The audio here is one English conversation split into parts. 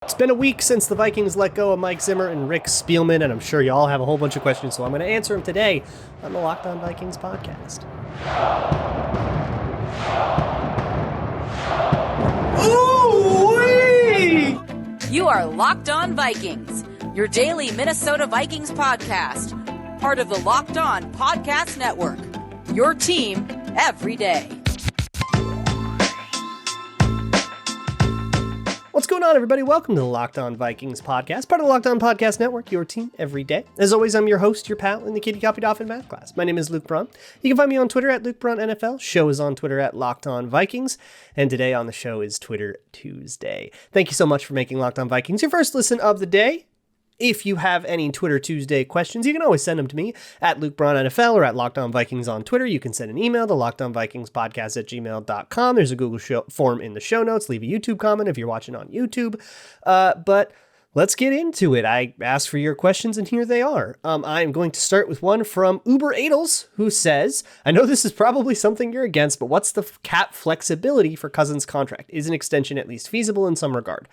It's been a week since the Vikings let go of Mike Zimmer and Rick Spielman, and I'm sure you all have a whole bunch of questions, so I'm going to answer them today on the Locked On Vikings podcast. Ooh-wee! You are Locked On Vikings, your daily Minnesota Vikings podcast, part of the Locked On Podcast Network, your team every day. What's going on, everybody? Welcome to the Locked On Vikings podcast, part of the Locked On Podcast Network, your team every day. As always, I'm your host, your pal, in the Kitty Copied Off in math class. My name is Luke Braun. You can find me on Twitter at Luke Braun NFL. Show is on Twitter at Locked On Vikings. And today on the show is Twitter Tuesday. Thank you so much for making Locked On Vikings your first listen of the day. If you have any Twitter Tuesday questions, you can always send them to me at Luke Braun NFL or at Locked On Vikings on Twitter. You can send an email to lockedonvikingspodcast@gmail.com. There's a Google form in the show notes. Leave a YouTube comment if you're watching on YouTube. But let's get into it. I asked for your questions, and here they are. I'm going to start with one from Uber Adels, who says, I know this is probably something you're against, but what's the cap flexibility for Cousins' contract? Is an extension at least feasible in some regard?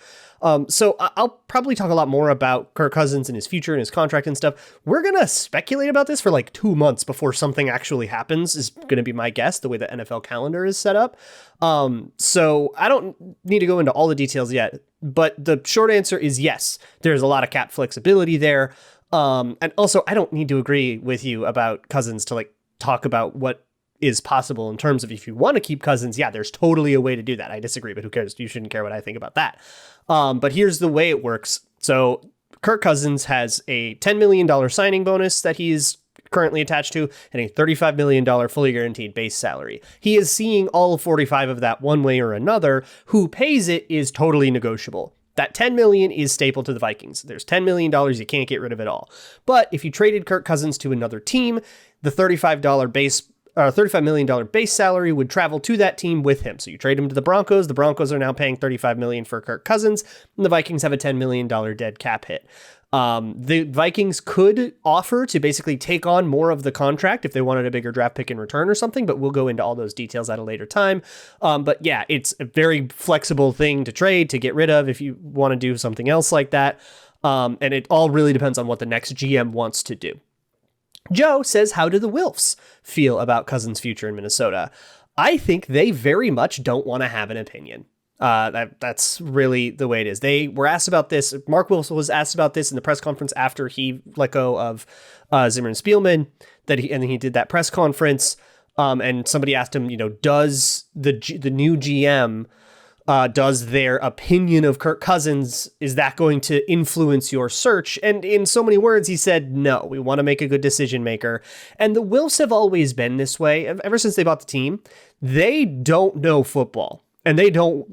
So I'll probably talk a lot more about Kirk Cousins and his future and his contract and stuff. We're going to speculate about this for like 2 months before something actually happens, is going to be my guess, the way the NFL calendar is set up. So I don't need to go into all the details yet, but the short answer is yes, there's a lot of cap flexibility there. And also I don't need to agree with you about Cousins to like talk about what is possible in terms of if you want to keep Cousins. Yeah, there's totally a way to do that. I disagree, but who cares? You shouldn't care what I think about that. But here's the way it works. So Kirk Cousins has a $10 million signing bonus that he's currently attached to and a $35 million fully guaranteed base salary. He is seeing all 45 of that one way or another. Who pays it is totally negotiable. That $10 million is staple to the Vikings. There's $10 million. You can't get rid of it all. But if you traded Kirk Cousins to another team, the $35 million base salary would travel to that team with him. So you trade him to the Broncos. The Broncos are now paying $35 million for Kirk Cousins, and the Vikings have a $10 million dead cap hit. The Vikings could offer to basically take on more of the contract if they wanted a bigger draft pick in return or something, but we'll go into all those details at a later time. But yeah, it's a very flexible thing to trade, to get rid of if you want to do something else like that. And it all really depends on what the next GM wants to do. Joe says, how do the Wilfs feel about Cousins' future in Minnesota? I think they very much don't want to have an opinion. That's really the way it is. They were asked about this. Mark Wilson was asked about this in the press conference after he let go of Zimmer and Spielman. And he did that press conference. And somebody asked him, does the new GM, does their opinion of Kirk Cousins, is that going to influence your search? And in so many words, he said, no, we want to make a good decision maker. And the Wilfs have always been this way. Ever since they bought the team, they don't know football, and they don't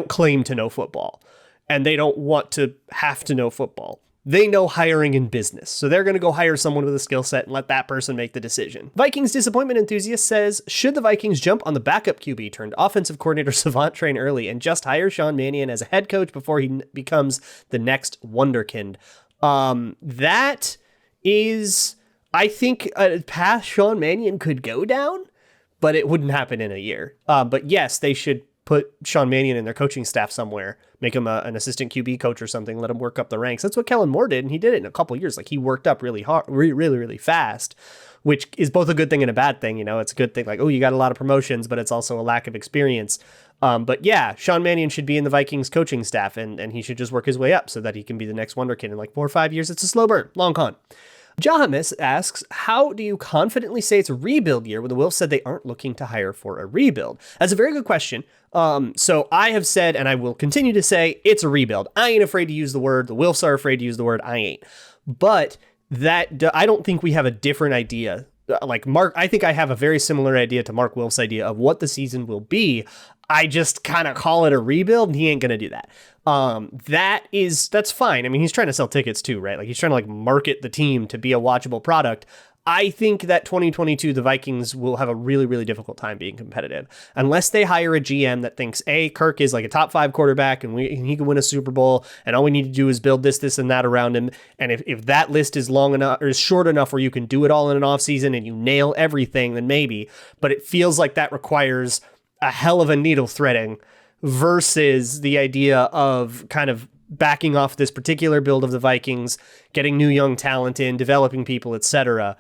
claim to know football, and they don't want to have to know football. They know hiring in business, so they're going to go hire someone with a skill set and let that person make the decision. Vikings disappointment enthusiast says, should the Vikings jump on the backup QB turned offensive coordinator savant train early and just hire Sean Mannion as a head coach before he becomes the next wonderkind? That is, I think, a path Sean Mannion could go down, but it wouldn't happen in a year. But yes, they should put Sean Mannion in their coaching staff somewhere, make him an assistant QB coach or something, let him work up the ranks. That's what Kellen Moore did, and he did it in a couple years. Like, he worked up really hard, really fast, which is both a good thing and a bad thing. It's a good thing, like, oh, you got a lot of promotions, but it's also a lack of experience. But yeah, Sean Mannion should be in the Vikings coaching staff, and he should just work his way up so that he can be the next wonderkid in like 4 or 5 years. It's a slow burn, long con. Jahamis asks, how do you confidently say it's a rebuild year when the Wilfs said they aren't looking to hire for a rebuild? That's a very good question. So I have said, and I will continue to say, it's a rebuild. I ain't afraid to use the word. The Wilfs are afraid to use the word. I ain't. But I don't think we have a different idea. Like Mark, I think I have a very similar idea to Mark Wilf's idea of what the season will be. I just kind of call it a rebuild, and he ain't going to do that. That's fine. I mean, he's trying to sell tickets too, right? Like, he's trying to like market the team to be a watchable product. I think that 2022, the Vikings will have a really, really difficult time being competitive unless they hire a GM that thinks, Kirk is like a top 5 quarterback and he can win a Super Bowl, and all we need to do is build this, and that around him. And if that list is long enough or is short enough where you can do it all in an offseason and you nail everything, then maybe. But it feels like that requires a hell of a needle threading versus the idea of kind of backing off this particular build of the Vikings, getting new young talent in, developing people, etc.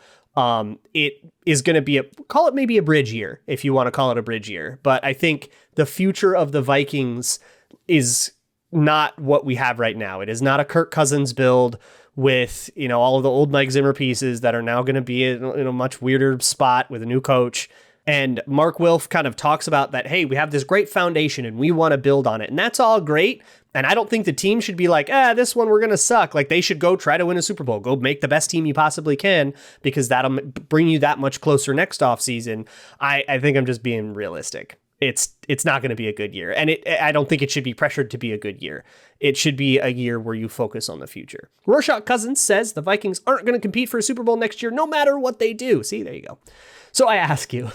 It is going to be call it maybe a bridge year, if you want to call it a bridge year. But I think the future of the Vikings is not what we have right now. It is not a Kirk Cousins build with, all of the old Mike Zimmer pieces that are now going to be in a much weirder spot with a new coach. And Mark Wilf kind of talks about that, hey, we have this great foundation and we want to build on it. And that's all great. And I don't think the team should be like, this one we're going to suck. Like, they should go try to win a Super Bowl. Go make the best team you possibly can, because that'll bring you that much closer next offseason. I think I'm just being realistic. It's not going to be a good year. And I don't think it should be pressured to be a good year. It should be a year where you focus on the future. Rorschach Cousins says the Vikings aren't going to compete for a Super Bowl next year, no matter what they do. See, there you go. So I ask you,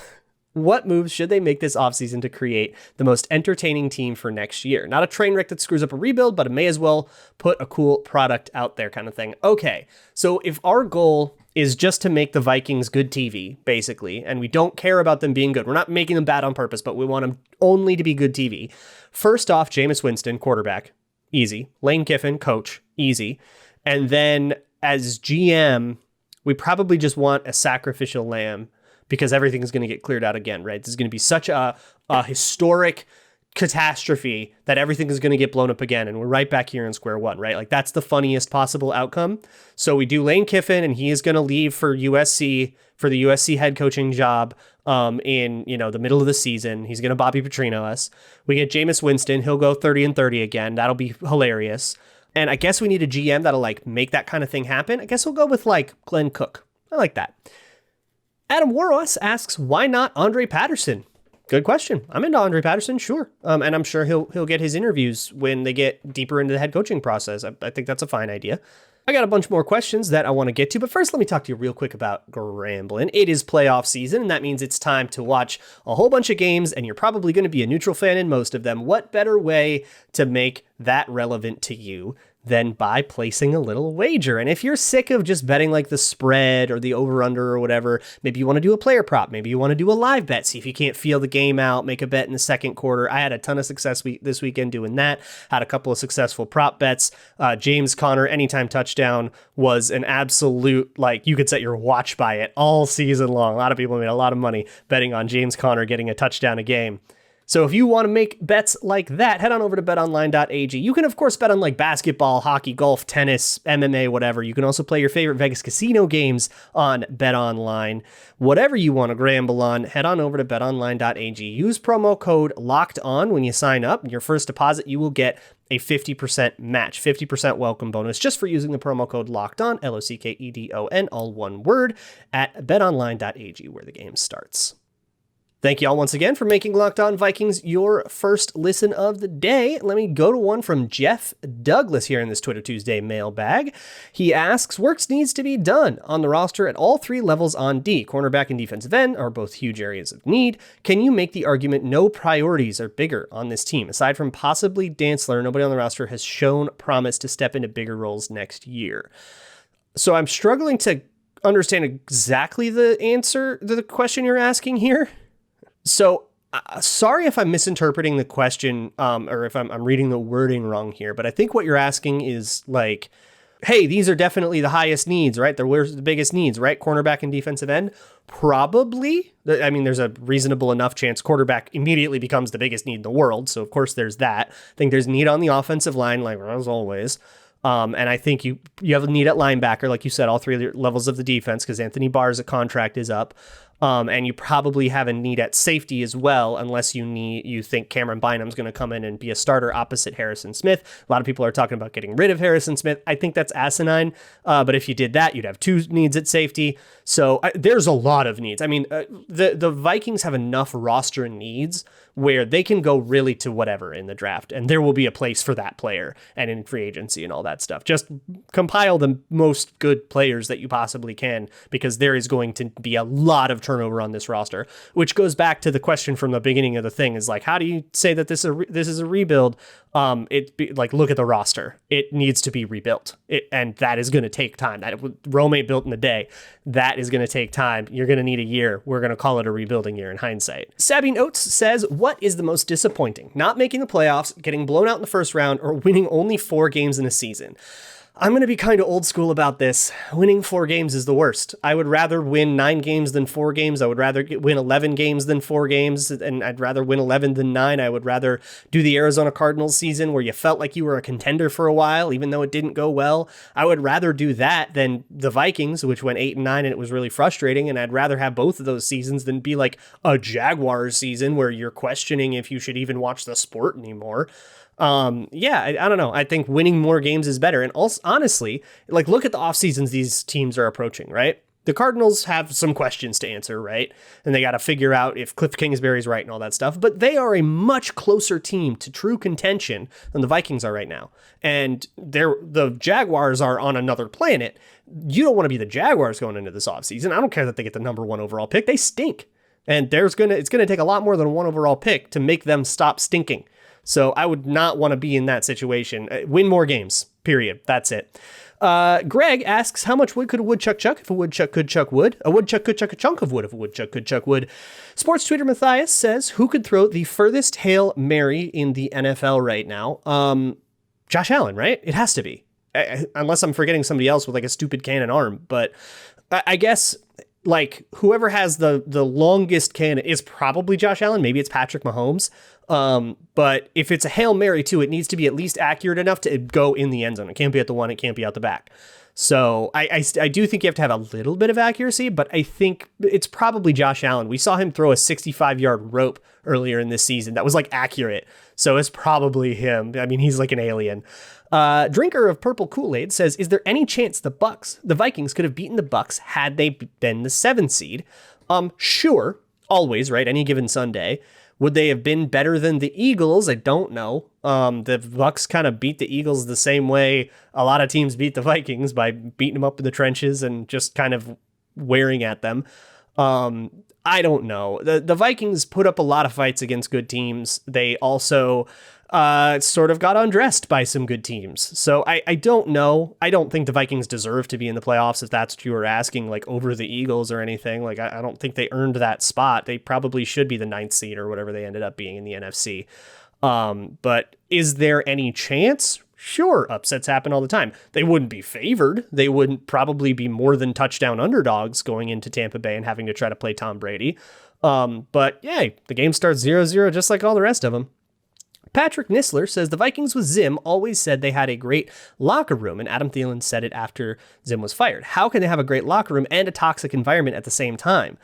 what moves should they make this offseason to create the most entertaining team for next year? Not a train wreck that screws up a rebuild, but it may as well put a cool product out there kind of thing. Okay, so if our goal is just to make the Vikings good TV, basically, and we don't care about them being good, we're not making them bad on purpose, but we want them only to be good TV. First off, Jameis Winston, quarterback, easy. Lane Kiffin, coach, easy. And then as GM, we probably just want a sacrificial lamb, because everything is going to get cleared out again, right? This is going to be such a historic catastrophe that everything is going to get blown up again, and we're right back here in square one, right? Like, that's the funniest possible outcome. So we do Lane Kiffin, and he is going to leave for USC, for the USC head coaching job in the middle of the season. He's going to Bobby Petrino us. We get Jameis Winston. He'll go 30-30 again. That'll be hilarious. And I guess we need a GM that'll make that kind of thing happen. I guess we'll go with Glenn Cook. I like that. Adam Warros asks, why not Andre Patterson? Good question. I'm into Andre Patterson, sure. And I'm sure he'll get his interviews when they get deeper into the head coaching process. I think that's a fine idea. I got a bunch more questions that I want to get to, but first let me talk to you real quick about Grambling. It is playoff season, and that means it's time to watch a whole bunch of games, and you're probably going to be a neutral fan in most of them. What better way to make that relevant to you than by placing a little wager? And if you're sick of just betting the spread or the over-under or whatever, maybe you want to do a player prop. Maybe you want to do a live bet. See if you can't feel the game out, make a bet in the second quarter. I had a ton of success this weekend doing that. Had a couple of successful prop bets. James Conner, anytime touchdown, was an absolute, you could set your watch by it all season long. A lot of people made a lot of money betting on James Conner getting a touchdown a game. So if you want to make bets like that, head on over to betonline.ag. You can, of course, bet on basketball, hockey, golf, tennis, MMA, whatever. You can also play your favorite Vegas casino games on BetOnline. Whatever you want to gamble on, head on over to betonline.ag. Use promo code LOCKEDON when you sign up. Your first deposit, you will get a 50% match, 50% welcome bonus just for using the promo code LOCKEDON, LOCKEDON, all one word, at betonline.ag, where the game starts. Thank you all once again for making Locked On Vikings your first listen of the day. Let me go to one from Jeff Douglas here in this Twitter Tuesday mailbag. He asks, work needs to be done on the roster at all three levels on D. Cornerback and defensive end are both huge areas of need. Can you make the argument no priorities are bigger on this team? Aside from possibly Dantzler, nobody on the roster has shown promise to step into bigger roles next year. So I'm struggling to understand exactly the answer to the question you're asking here. So sorry if I'm misinterpreting the question or if I'm reading the wording wrong here, but I think what you're asking is hey, these are definitely the highest needs, right? Where's the biggest needs, right? Cornerback and defensive end? Probably. I mean, there's a reasonable enough chance quarterback immediately becomes the biggest need in the world. So of course there's that. I think there's need on the offensive line, as always. And I think you have a need at linebacker, like you said, all three levels of the defense, because Anthony Barr's contract is up. And you probably have a need at safety as well, unless you think Cameron Bynum's going to come in and be a starter opposite Harrison Smith. A lot of people are talking about getting rid of Harrison Smith. I think that's asinine. But if you did that, you'd have two needs at safety. So there's a lot of needs. I mean, the Vikings have enough roster needs where they can go really to whatever in the draft, and there will be a place for that player and in free agency and all that stuff. Just compile the most good players that you possibly can, because there is going to be a lot of turnover on this roster, which goes back to the question from the beginning of the thing is like, how do you say that this is a rebuild? Look at the roster. It needs to be rebuilt. And that is going to take time. That Rome ain't built in a day. That is going to take time. You're going to need a year. We're going to call it a rebuilding year in hindsight. Sabine Oates says, what is the most disappointing? Not making the playoffs, getting blown out in the first round, or winning only 4 games in a season? I'm going to be kind of old school about this. Winning 4 games is the worst. I would rather win 9 games than 4 games. I would rather win 11 games than 4 games, and I'd rather win 11 than 9. I would rather do the Arizona Cardinals season where you felt like you were a contender for a while, even though it didn't go well. I would rather do that than the Vikings, which went 8-9 and it was really frustrating, and I'd rather have both of those seasons than be like a Jaguars season where you're questioning if you should even watch the sport anymore. I don't know. I think winning more games is better. And also, honestly, like look at the off seasons these teams are approaching, right? The Cardinals have some questions to answer, right? And they got to figure out if Cliff Kingsbury's right and all that stuff. But they are a much closer team to true contention than the Vikings are right now. And the Jaguars are on another planet. You don't want to be the Jaguars going into this offseason. I don't care that they get the number 1 overall pick. They stink. And it's going to take a lot more than a 1 overall pick to make them stop stinking. So I would not want to be in that situation. Win more games, period. That's it. Greg asks, how much wood could a woodchuck chuck if a woodchuck could chuck wood? A woodchuck could chuck a chunk of wood if a woodchuck could chuck wood. Sports Twitter Matthias says, who could throw the furthest Hail Mary in the NFL right now? Josh Allen, right? It has to be. Unless I'm forgetting somebody else with like a stupid cannon arm. But I guess like whoever has the longest cannon is probably Josh Allen. Maybe it's Patrick Mahomes. But if it's a Hail Mary too, it needs to be at least accurate enough to go in the end zone. It can't be at the 1. It can't be out the back. So I do think you have to have a little bit of accuracy, but I think it's probably Josh Allen. We saw him throw a 65-yard rope earlier in this season. That was like accurate. So it's probably him. I mean, he's like an alien. Drinker of Purple Kool-Aid says, is there any chance the Vikings could have beaten the Bucks had they been the 7th seed? Sure. Always, right? Any given Sunday. Would they have been better than the Eagles? I don't know. The Bucks kind of beat the Eagles the same way a lot of teams beat the Vikings, by beating them up in the trenches and just kind of wearing at them. I don't know. The Vikings put up a lot of fights against good teams. They also sort of got undressed by some good teams. So I don't know. I don't think the Vikings deserve to be in the playoffs, if that's what you were asking, like over the Eagles or anything. Like I don't think they earned that spot. They probably should be the 9th seed or whatever they ended up being in the NFC. But is there any chance? Sure, upsets happen all the time. They wouldn't be favored. They wouldn't probably be more than touchdown underdogs going into Tampa Bay and having to try to play Tom Brady. But yay, the game starts 0-0 just like all the rest of them. Patrick Nisler says the Vikings with Zim always said they had a great locker room, and Adam Thielen said it after Zim was fired. How can they have a great locker room and a toxic environment at the same time?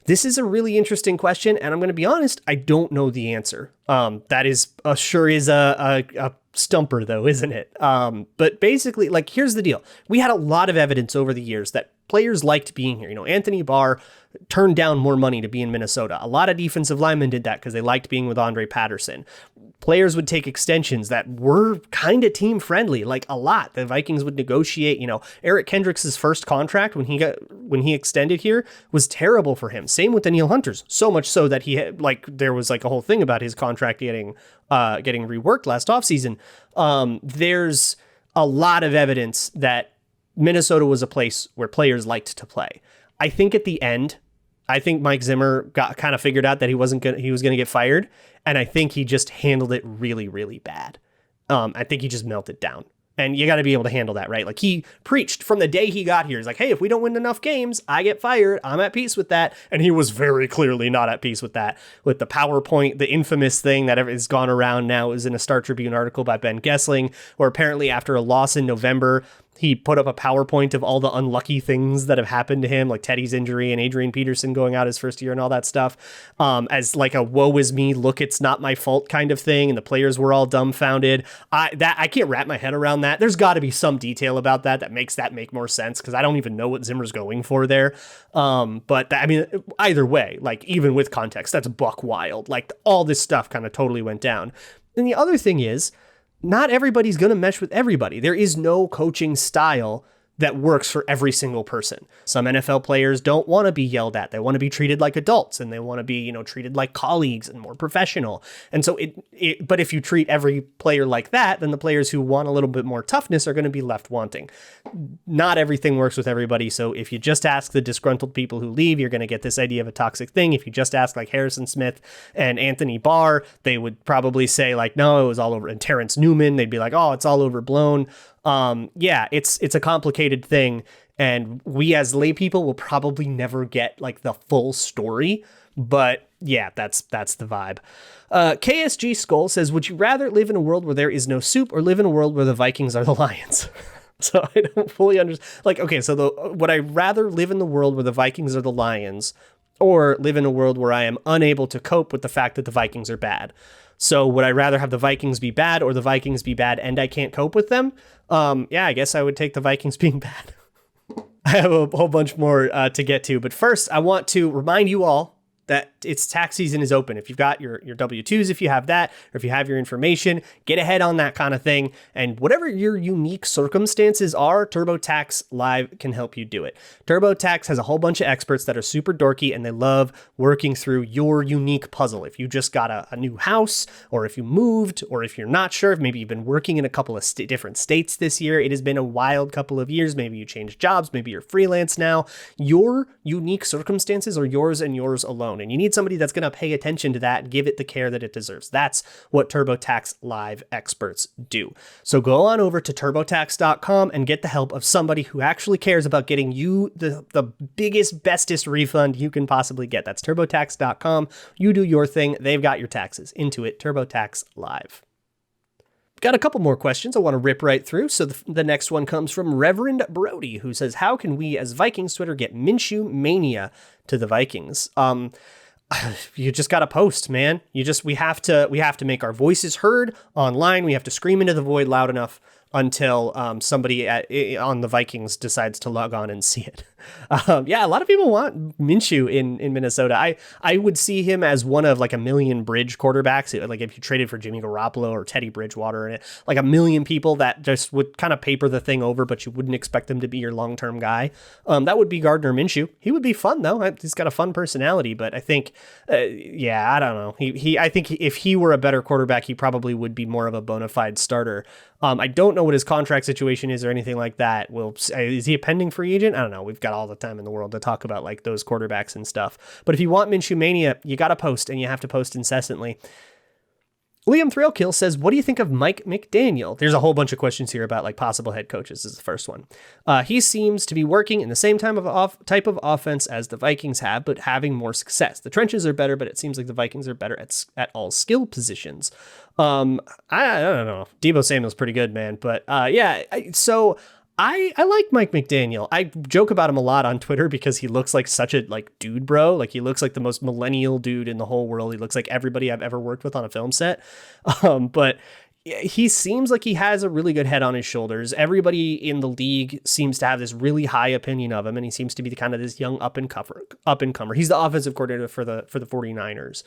This is a really interesting question, and I'm going to be honest, I don't know the answer. That is sure is a stumper, though, isn't it? But basically, like, here's the deal. We had a lot of evidence over the years that players liked being here. You know, Anthony Barr turned down more money to be in Minnesota. A lot of defensive linemen did that because they liked being with Andre Patterson. Players would take extensions that were kind of team friendly, like a lot. The Vikings would negotiate. You know, Eric Kendricks' first contract when he extended here was terrible for him. Same with Danielle Hunter's, so much so that he had, like, there was like a whole thing about his contract getting reworked last offseason. There's a lot of evidence that Minnesota was a place where players liked to play. I think at the end, I think Mike Zimmer got kind of figured out that he was going to get fired. And I think he just handled it really, really bad. I think he just melted down. And you got to be able to handle that, right? Like, he preached from the day he got here. He's like, hey, if we don't win enough games, I get fired. I'm at peace with that. And he was very clearly not at peace with that. With the PowerPoint, the infamous thing that has gone around now is in a Star Tribune article by Ben Gessling, where apparently after a loss in November, he put up a PowerPoint of all the unlucky things that have happened to him, like Teddy's injury and Adrian Peterson going out his first year and all that stuff, as like a woe is me, look, it's not my fault kind of thing. And the players were all dumbfounded. I can't wrap my head around that. There's got to be some detail about that makes that make more sense, because I don't even know what Zimmer's going for there. I mean, either way, like, even with context, that's buck wild. Like, all this stuff kind of totally went down. And the other thing is, not everybody's going to mesh with everybody. There is no coaching style that works for every single person. Some NFL players don't want to be yelled at. They want to be treated like adults, and they want to be, treated like colleagues and more professional. And so but if you treat every player like that, then the players who want a little bit more toughness are going to be left wanting. Not everything works with everybody. So if you just ask the disgruntled people who leave, you're going to get this idea of a toxic thing. If you just ask like Harrison Smith and Anthony Barr, they would probably say like, no, it was all over. And Terrence Newman, they'd be like, oh, it's all overblown. It's a complicated thing, and we as lay people will probably never get like the full story, but yeah, that's the vibe. KSG Skull says, would you rather live in a world where there is no soup or live in a world where the Vikings are the Lions? So I don't fully understand. Like, okay, so would I rather live in the world where the Vikings are the Lions or live in a world where I am unable to cope with the fact that the Vikings are bad? So would I rather have the Vikings be bad or the Vikings be bad and I can't cope with them? I guess I would take the Vikings being bad. I have a whole bunch more to get to, but first I want to remind you all that it's tax season is open. If you've got your W-2s, if you have that, or if you have your information, get ahead on that kind of thing. And whatever your unique circumstances are, TurboTax Live can help you do it. TurboTax has a whole bunch of experts that are super dorky, and they love working through your unique puzzle. If you just got a new house, or if you moved, or if you're not sure, if maybe you've been working in a couple of different states this year, it has been a wild couple of years. Maybe you changed jobs, maybe you're freelance now. Your unique circumstances are yours and yours alone. And you need somebody that's going to pay attention to that and give it the care that it deserves. That's what TurboTax Live experts do. So go on over to TurboTax.com and get the help of somebody who actually cares about getting you the biggest, bestest refund you can possibly get. That's TurboTax.com. You do your thing. They've got your taxes. Into it. TurboTax Live. Got a couple more questions I want to rip right through. So the next one comes from Reverend Brody, who says, how can we as Vikings Twitter get Minshew Mania to the Vikings? You just got to post, man. We have to make our voices heard online. We have to scream into the void loud enough until somebody on the Vikings decides to log on and see it. A lot of people want Minshew in Minnesota. I would see him as one of like a million bridge quarterbacks. Like if you traded for Jimmy Garoppolo or Teddy Bridgewater, and like a million people that just would kind of paper the thing over, but you wouldn't expect him to be your long-term guy. That would be Gardner Minshew. He would be fun though. He's got a fun personality, but I think, I don't know. I think if he were a better quarterback, he probably would be more of a bona fide starter. I don't know what his contract situation is or anything like that. Is he a pending free agent? I don't know. We've got all the time in the world to talk about like those quarterbacks and stuff. But if you want Minshew Mania, you got to post, and you have to post incessantly. Liam Thrillkill says, what do you think of Mike McDaniel? There's a whole bunch of questions here about like possible head coaches. This is the first one. He seems to be working in the same type of offense as the Vikings have, but having more success. The trenches are better, but it seems like the Vikings are better at all skill positions. I don't know. Deebo Samuel's pretty good, man. But so I like Mike McDaniel. I joke about him a lot on Twitter because he looks like such a like dude bro. Like he looks like the most millennial dude in the whole world. He looks like everybody I've ever worked with on a film set. But he seems like he has a really good head on his shoulders. Everybody in the league seems to have this really high opinion of him, and he seems to be the kind of this young up and comer. He's the offensive coordinator for the 49ers.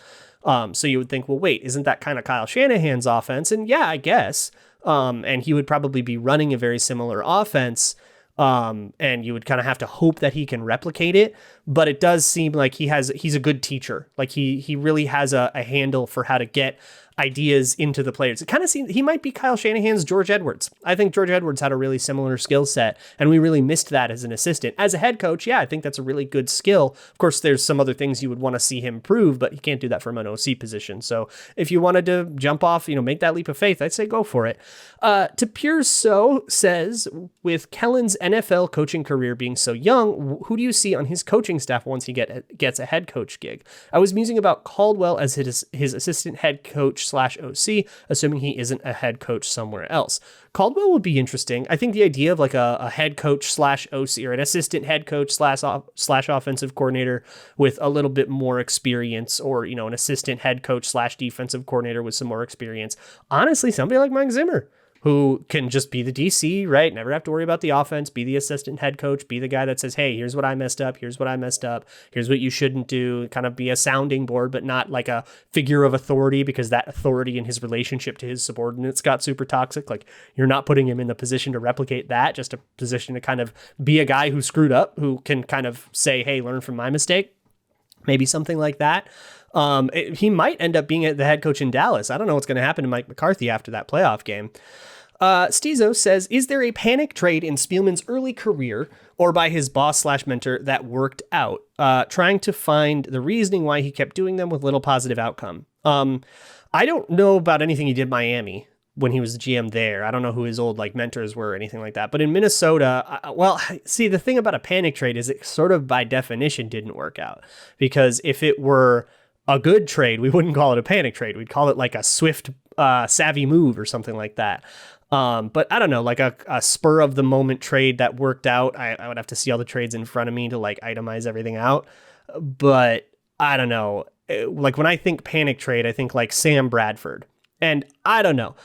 So you would think, well, wait, isn't that kind of Kyle Shanahan's offense? And yeah, I guess. And he would probably be running a very similar offense. And you would kind of have to hope that he can replicate it. But it does seem like he's a good teacher. Like he really has a handle for how to get ideas into the players. It kind of seems he might be Kyle Shanahan's George Edwards. I think George Edwards had a really similar skill set, and we really missed that as an assistant. As a head coach, I think that's a really good skill. Of course, there's some other things you would want to see him prove, but he can't do that from an OC position. So if you wanted to jump off, make that leap of faith, I'd say go for it. To Pure So says, with Kellen's NFL coaching career being so young, who do you see on his coaching staff once he gets a head coach gig? I was musing about Caldwell as his assistant head coach / OC, assuming he isn't a head coach somewhere else. Caldwell would be interesting. I think the idea of like a head coach / OC or an assistant head coach / offensive coordinator with a little bit more experience, or, an assistant head coach / defensive coordinator with some more experience. Honestly, somebody like Mike Zimmer. who can just be the DC, right? Never have to worry about the offense, be the assistant head coach, be the guy that says, hey, here's what I messed up. Here's what I messed up. Here's what you shouldn't do. Kind of be a sounding board, but not like a figure of authority, because that authority in his relationship to his subordinates got super toxic. Like, you're not putting him in the position to replicate that, just a position to kind of be a guy who screwed up, who can kind of say, hey, learn from my mistake. Maybe something like that. He might end up being the head coach in Dallas. I don't know what's going to happen to Mike McCarthy after that playoff game. Stizo says, is there a panic trade in Spielman's early career or by his boss/mentor that worked out? Trying to find the reasoning why he kept doing them with little positive outcome. I don't know about anything he did in Miami when he was the GM there. I don't know who his old mentors were or anything like that. But in Minnesota, see, the thing about a panic trade is it sort of by definition didn't work out, because if it were a good trade, we wouldn't call it a panic trade. We'd call it like a swift, savvy move or something like that. But I don't know, like a spur of the moment trade that worked out. I would have to see all the trades in front of me to itemize everything out. But I don't know. Like, when I think panic trade, I think like Sam Bradford. And I don't know.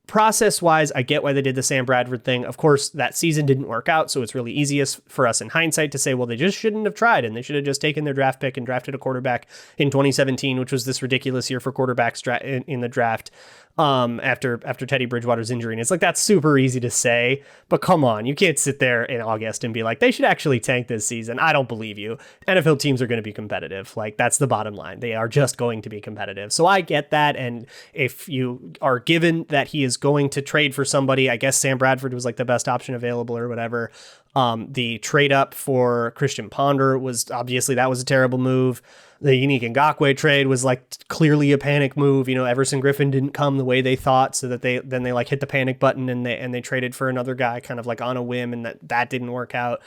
Process-wise, I get why they did the Sam Bradford thing. Of course, that season didn't work out, so it's really easiest for us in hindsight to say, well, they just shouldn't have tried, and they should have just taken their draft pick and drafted a quarterback in 2017, which was this ridiculous year for quarterbacks in the draft. After Teddy Bridgewater's injury. And it's like, that's super easy to say, but come on, you can't sit there in August and be like, they should actually tank this season. I don't believe you. NFL teams are going to be competitive. Like, that's the bottom line. They are just going to be competitive. So I get that. And if you are given that he is going to trade for somebody, I guess Sam Bradford was like the best option available or whatever. The trade up for Christian Ponder was obviously, that was a terrible move. The Unique Ngakoue trade was clearly a panic move. Everson Griffin didn't come the way they thought, so that they hit the panic button and they traded for another guy kind of on a whim, and that didn't work out.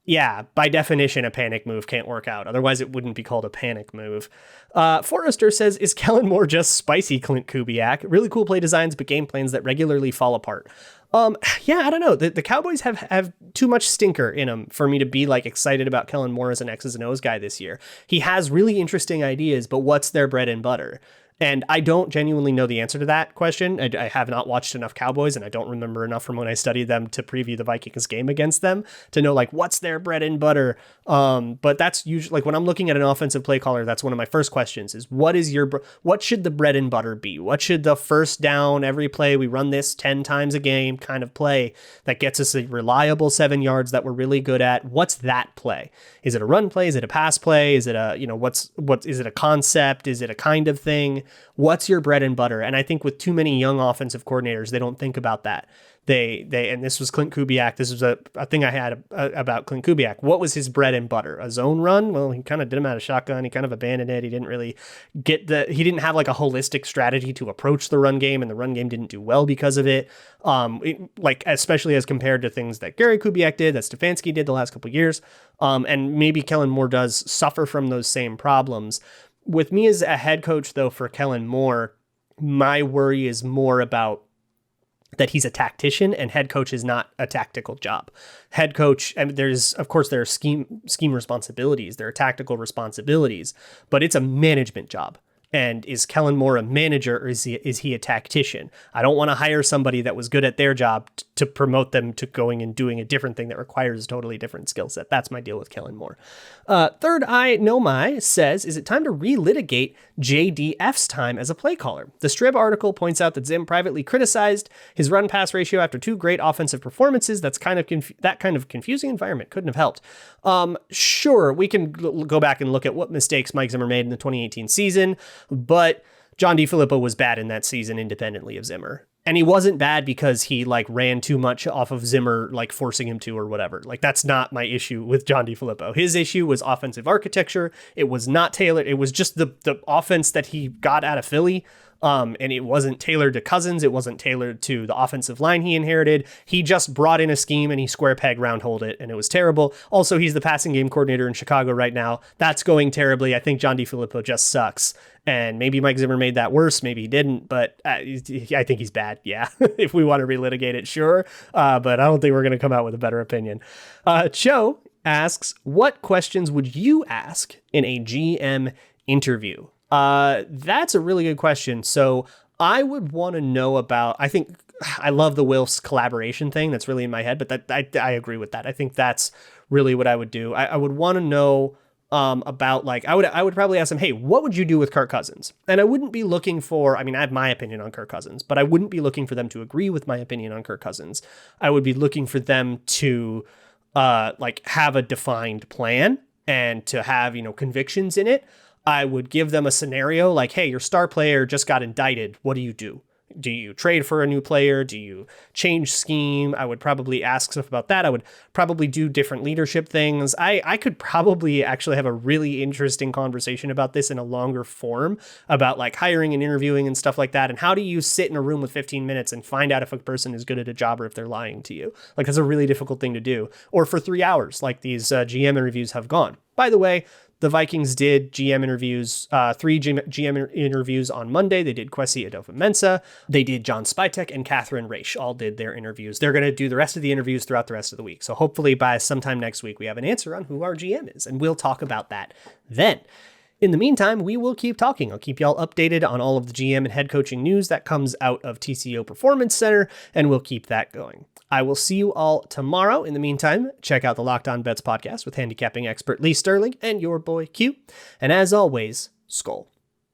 Yeah, by definition, a panic move can't work out. Otherwise, it wouldn't be called a panic move. Forrester says, is Kellen Moore just spicy Clint Kubiak? Really cool play designs, but game plans that regularly fall apart. Yeah, I don't know. The Cowboys have too much stinker in them for me to be excited about Kellen Moore as an X's and O's guy this year. He has really interesting ideas, but what's their bread and butter? And I don't genuinely know the answer to that question. I have not watched enough Cowboys, and I don't remember enough from when I studied them to preview the Vikings game against them to know what's their bread and butter. But that's usually when I'm looking at an offensive play caller, that's one of my first questions is, what should the bread and butter be? What should the first down every play, we run this 10 times a game kind of play that gets us a reliable 7 yards that we're really good at? What's that play? Is it a run play? Is it a pass play? Is it a, is it a concept? Is it a kind of thing? What's your bread and butter? And I think with too many young offensive coordinators, they don't think about that. And this was Clint Kubiak. This was a thing I had about Clint Kubiak. What was his bread and butter? A zone run? Well, he kind of did him out of shotgun. He kind of abandoned it. He didn't really he didn't have a holistic strategy to approach the run game, and the run game didn't do well because of it. Especially as compared to things that Gary Kubiak did, that Stefanski did the last couple of years. And maybe Kellen Moore does suffer from those same problems. With me as a head coach, though, for Kellen Moore, my worry is more about that he's a tactician, and head coach is not a tactical job. Head coach, there are scheme responsibilities, there are tactical responsibilities, but it's a management job. And is Kellen Moore a manager, or is he a tactician? I don't want to hire somebody that was good at their job to promote them to going and doing a different thing that requires a totally different skill set. That's my deal with Kellen Moore. Third Eye Nomai says, is it time to relitigate JDF's time as a play caller? The Strib article points out that Zim privately criticized his run-pass ratio after 2 great offensive performances. That's that kind of confusing environment couldn't have helped. Sure, we can go back and look at what mistakes Mike Zimmer made in the 2018 season, but John DeFilippo was bad in that season independently of Zimmer. And he wasn't bad because he ran too much off of Zimmer, forcing him to or whatever. That's not my issue with John DeFilippo. His issue was offensive architecture. It was not tailored. It was just the offense that he got out of Philly. And it wasn't tailored to Cousins. It wasn't tailored to the offensive line he inherited. He just brought in a scheme and he square peg round holed it, and it was terrible. Also, he's the passing game coordinator in Chicago right now. That's going terribly. I think John DeFilippo just sucks. And maybe Mike Zimmer made that worse. Maybe he didn't, but I think he's bad. Yeah. If we want to relitigate it, sure. But I don't think we're going to come out with a better opinion. Cho asks, what questions would you ask in a GM interview? That's a really good question. So I would want to know about, I think I love the Wilfs collaboration thing. That's really in my head, but I agree with that. I think that's really what I would do. I would want to know about like, I would probably ask them, hey, what would you do with Kirk Cousins? And I wouldn't be looking for, I mean, I have my opinion on Kirk Cousins, but I wouldn't be looking for them to agree with my opinion on Kirk Cousins. I would be looking for them to like have a defined plan and to have, convictions in it. I would give them a scenario like, hey, your star player just got indicted. What do you do? Do you trade for a new player? Do you change scheme? I would probably ask stuff about that. I would probably do different leadership things. I could probably actually have a really interesting conversation about this in a longer form about like hiring and interviewing and stuff like that. And how do you sit in a room with 15 minutes and find out if a person is good at a job or if they're lying to you? Like, that's a really difficult thing to do. Or for 3 hours, like these GM interviews have gone. By the way, the Vikings did GM interviews, 3 GM interviews on Monday. They did Kwesi Adofo-Mensah. They did John Spytek and Catherine Raish all did their interviews. They're going to do the rest of the interviews throughout the rest of the week. So hopefully by sometime next week, we have an answer on who our GM is, and we'll talk about that then. In the meantime, we will keep talking. I'll keep y'all updated on all of the GM and head coaching news that comes out of TCO Performance Center, and we'll keep that going. I will see you all tomorrow. In the meantime, check out the Locked On Bets podcast with handicapping expert Lee Sterling and your boy Q. And as always, Skol.